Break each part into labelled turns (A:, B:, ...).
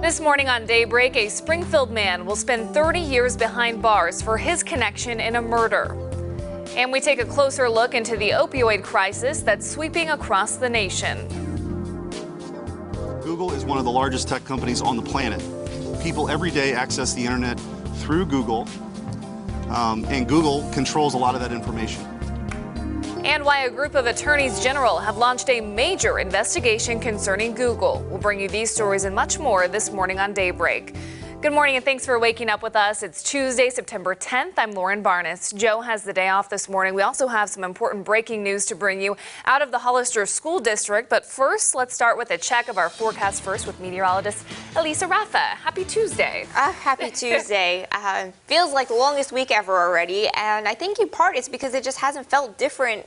A: This morning on Daybreak, a Springfield man will spend 30 years behind bars for his connection in a murder. And we take a closer look into the opioid crisis that's sweeping across the nation.
B: Google is one of the largest tech companies on the planet. People every day access the internet through Google, and Google controls a lot of that information.
A: And why a group of attorneys general have launched a major investigation concerning Google. We'll bring you these stories and much more this morning on Daybreak. Good morning and thanks for waking up with us. It's Tuesday, September 10th. I'm Lauren Barnes. Joe has the day off this morning. We also have some important breaking news to bring you out of the Hollister School District. But first, let's start with a check of our forecast first with meteorologist Elisa Rafa. Happy Tuesday.
C: Happy Tuesday. Feels like the longest week ever already. And I think in part it's because it just hasn't felt different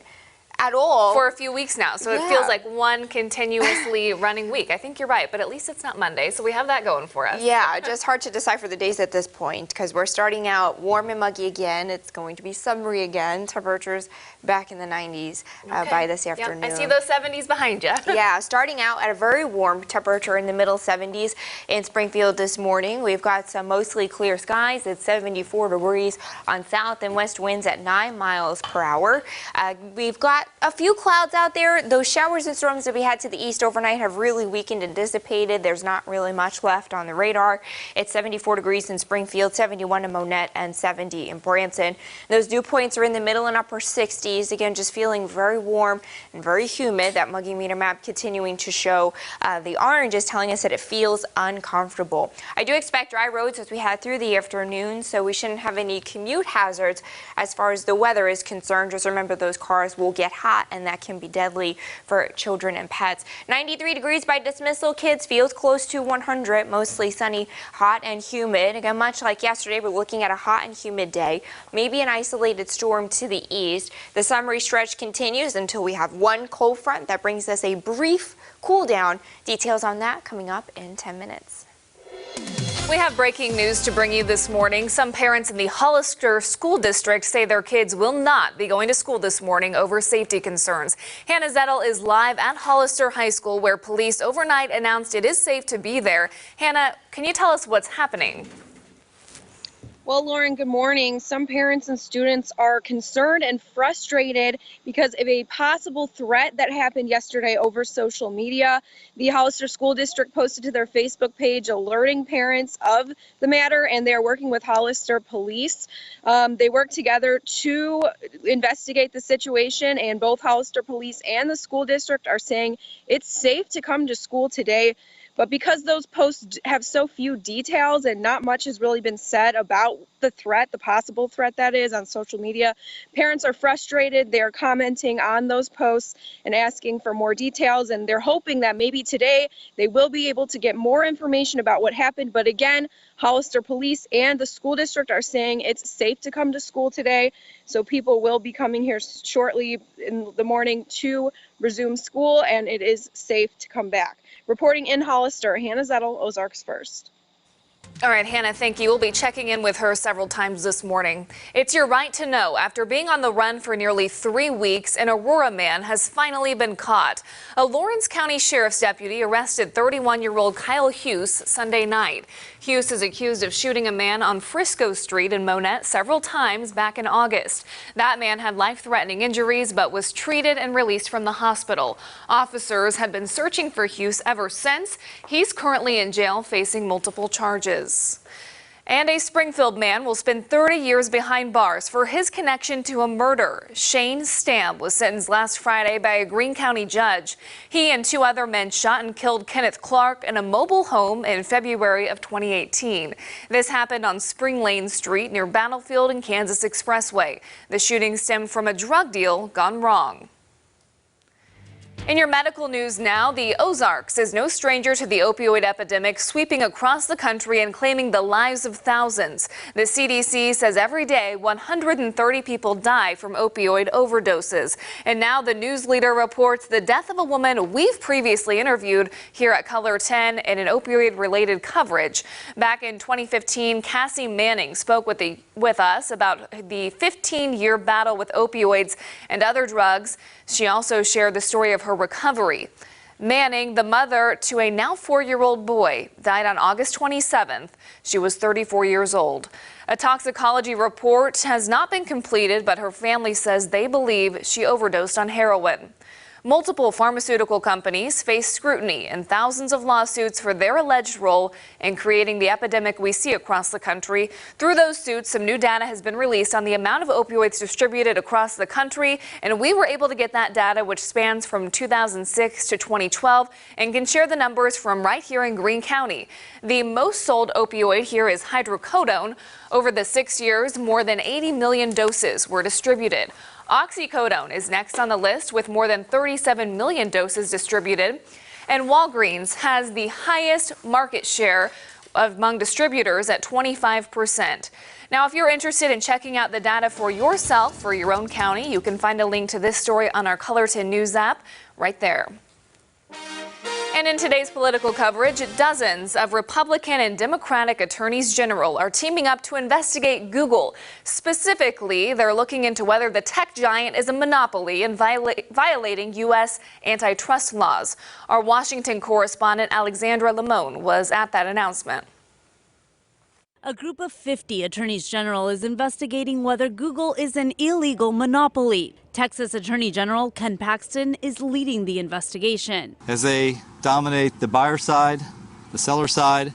C: at all.
A: For a few weeks now, so it feels like one continuously running week. I think you're right, but at least it's not Monday, so we have that going for us.
C: Yeah, just hard to decipher the days at this point because we're starting out warm and muggy again. It's going to be summery again. Temperatures back in the 90s by this afternoon.
A: Yep, I see those 70s behind you.
C: Yeah, starting out at a very warm temperature in the middle 70s in Springfield this morning. We've got some mostly clear skies at 74 degrees on south and west winds at 9 miles per hour. We've got a few clouds out there. Those showers and storms that we had to the east overnight have really weakened and dissipated. There's not really much left on the radar. It's 74 degrees in Springfield, 71 in Monette, and 70 in Branson. Those dew points are in the middle and upper 60s. Again, just feeling very warm and very humid. That muggy meter map continuing to show the orange is telling us that it feels uncomfortable. I do expect dry roads as we head through the afternoon, so we shouldn't have any commute hazards as far as the weather is concerned. Just remember those cars will get hot and that can be deadly for children and pets. 93 degrees by dismissal. Kids feels close to 100, mostly sunny, hot and humid. Again, much like yesterday, we're looking at a hot and humid day, maybe an isolated storm to the east. The summery stretch continues until we have one cold front that brings us a brief cool down. Details on that coming up in 10 minutes.
A: We have breaking news to bring you this morning. Some parents in the Hollister School District say their kids will not be going to school this morning over safety concerns. Hannah Zettel is live at Hollister High School, where police overnight announced it is safe to be there. Hannah, can you tell us what's happening?
D: Well, Lauren, good morning. Some parents and students are concerned and frustrated because of a possible threat that happened yesterday over social media. The Hollister School District posted to their Facebook page alerting parents of the matter, and they're working with Hollister Police. They work together to investigate the situation, and both Hollister Police and the school district are saying it's safe to come to school today. But because those posts have so few details and not much has really been said about the threat, the possible threat that is on social media, parents are frustrated. They're commenting on those posts and asking for more details, and they're hoping that maybe today they will be able to get more information about what happened. But again, Hollister Police and the school district are saying it's safe to come to school today. So people will be coming here shortly in the morning to resume school, and it is safe to come back. Reporting in Hollister, Hannah Zettel, Ozarks First.
A: All right, Hannah, thank you. We'll be checking in with her several times this morning. It's your right to know. After being on the run for nearly 3 weeks, an Aurora man has finally been caught. A Lawrence County Sheriff's deputy arrested 31-year-old Kyle Hughes Sunday night. Hughes is accused of shooting a man on Frisco Street in Monette several times back in August. That man had life-threatening injuries but was treated and released from the hospital. Officers had been searching for Hughes ever since. He's currently in jail facing multiple charges. And a Springfield man will spend 30 years behind bars for his connection to a murder. Shane Stamp was sentenced last Friday by a Greene County judge. He and 2 other men shot and killed Kenneth Clark in a mobile home in February of 2018. This happened on Spring Lane Street near Battlefield and Kansas Expressway. The shooting stemmed from a drug deal gone wrong. In your medical news now, the Ozarks is no stranger to the opioid epidemic sweeping across the country and claiming the lives of thousands. The CDC says every day 130 people die from opioid overdoses. And now the news leader reports the death of a woman we've previously interviewed here at Color 10 in an opioid-related coverage. Back in 2015, Cassie Manning spoke with us about the 15-year battle with opioids and other drugs. She also shared the story of her recovery. Manning, the mother to a now 4-year-old boy, died on August 27th. She was 34 years old. A toxicology report has not been completed, but her family says they believe she overdosed on heroin. Multiple pharmaceutical companies face scrutiny and thousands of lawsuits for their alleged role in creating the epidemic we see across the country. Through those suits, some new data has been released on the amount of opioids distributed across the country, and we were able to get that data, which spans from 2006 to 2012, and can share the numbers from right here in Greene County. The most sold opioid here is hydrocodone. Over the 6 years, more than 80 million doses were distributed. Oxycodone is next on the list with more than 37 million doses distributed. And Walgreens has the highest market share among distributors at 25%. Now, if you're interested in checking out the data for yourself, for your own county, you can find a link to this story on our Colorton News app right there. And in today's political coverage, dozens of Republican and Democratic attorneys general are teaming up to investigate Google. Specifically, they're looking into whether the tech giant is a monopoly and violating U.S. antitrust laws. Our Washington correspondent Alexandra Limon was at that announcement.
E: A group of 50 attorneys general is investigating whether Google is an illegal monopoly. Texas Attorney General Ken Paxton is leading the investigation.
F: As they dominate the buyer side, the seller side,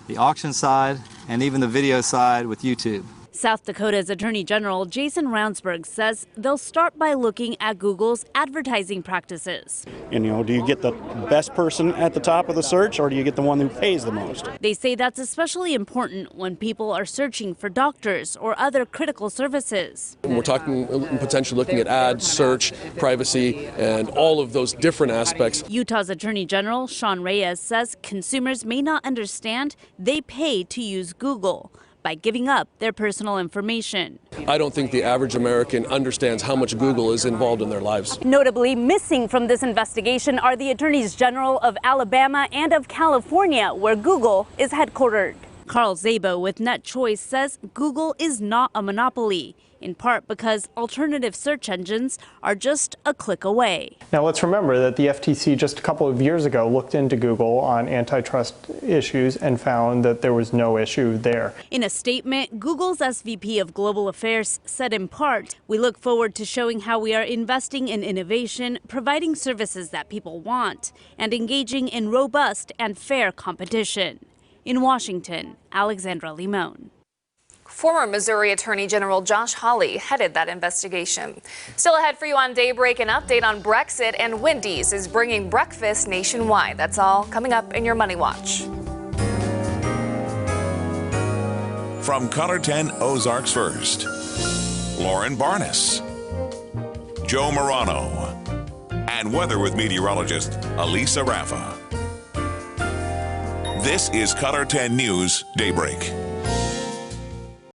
F: the auction side, and even the video side with YouTube.
E: South Dakota's Attorney General Jason Ravnsborg says they'll start by looking at Google's advertising practices.
G: And, do you get the best person at the top of the search, or do you get the one who pays the most?
E: They say that's especially important when people are searching for doctors or other critical services.
H: We're talking potentially looking at ads, search, privacy, and all of those different aspects.
E: Utah's Attorney General Sean Reyes says consumers may not understand they pay to use Google by giving up their personal information.
H: I don't think the average American understands how much Google is involved in their lives.
E: Notably missing from this investigation are the attorneys general of Alabama and of California, where Google is headquartered. Carl Szabo with NetChoice says Google is not a monopoly, in part because alternative search engines are just a click away.
I: Now let's remember that the FTC just a couple of years ago looked into Google on antitrust issues and found that there was no issue there.
E: In a statement, Google's SVP of Global Affairs said in part, "We look forward to showing how we are investing in innovation, providing services that people want, and engaging in robust and fair competition." In Washington, Alexandra Limon.
A: Former Missouri Attorney General Josh Hawley headed that investigation. Still ahead for you on Daybreak, an update on Brexit, and Wendy's is bringing breakfast nationwide. That's all coming up in your Money Watch.
J: From Colorton Ozarks First, Lauren Barnes, Joe Morano, and weather with meteorologist Elisa Raffa. This is Colorton News Daybreak.